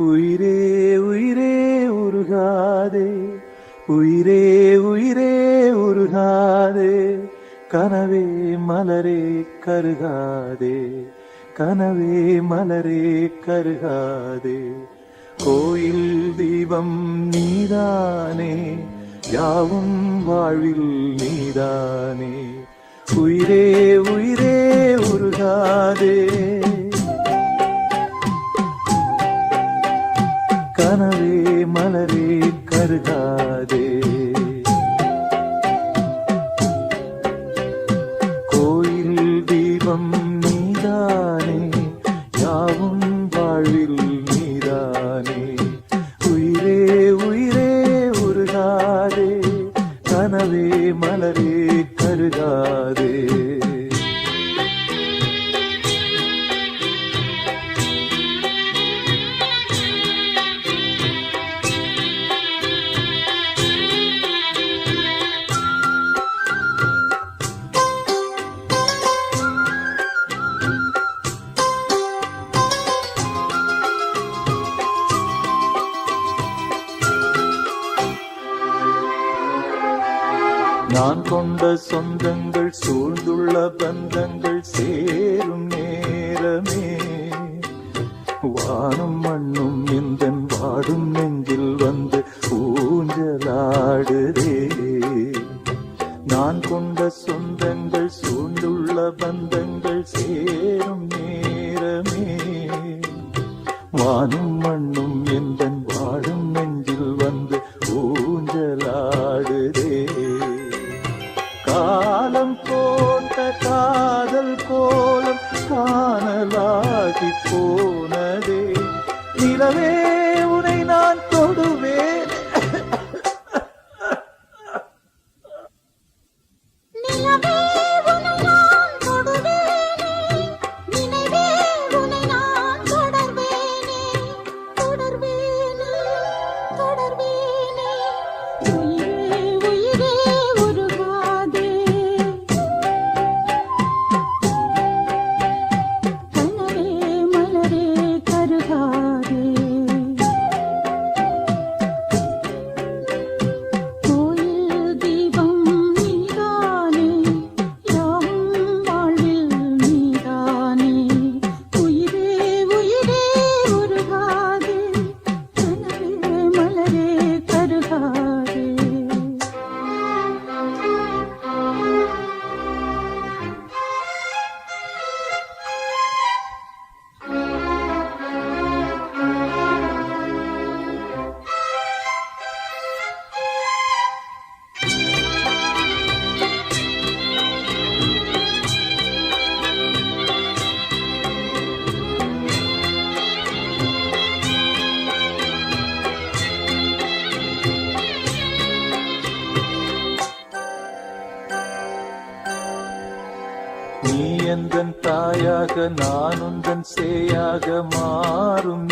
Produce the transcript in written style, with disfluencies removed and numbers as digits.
உயிரே உயிரே உருகாதே, உயிரே உயிரே உருகாதே, கனவே மலரே கருகாதே, கனவே மலரே கருகாதே. கோயில் தீபம் நீதானே, யாவும் வாழ்வில் நீதானே. உயிரே உயிரே உருகாதே, கனவே மலரே கருகாதே. கோயில் தீபம் நீதானே, யாவும் வாழ்வில் நீதானே. உயிரே உயிரே உருகாதே, கனவே மலரே கருகாதே. நான் கொண்ட சொந்தங்கள் சூழ்ந்துள்ள பந்தங்கள் சேரும் நேரமே, வானும் மண்ணும் எந்தன் வாடும் நெஞ்சில் வந்து ஊஞ்சலாடுதே. நான் கொண்ட சொந்தங்கள் சூழ்ந்துள்ள பந்தங்கள் சேரும் நேரமே, வானும் மண்ணும் எந்தன் வாடும் நெஞ்சில் வந்து ஊஞ்சலாடுதே. காலம் போட்ட காதல் கோலம் காணலாகி போனதே, நிலவே உனை நான் தொடுவேன். நீ எந்தன் தாயாக நான் உந்தன் சேயாக மாறும்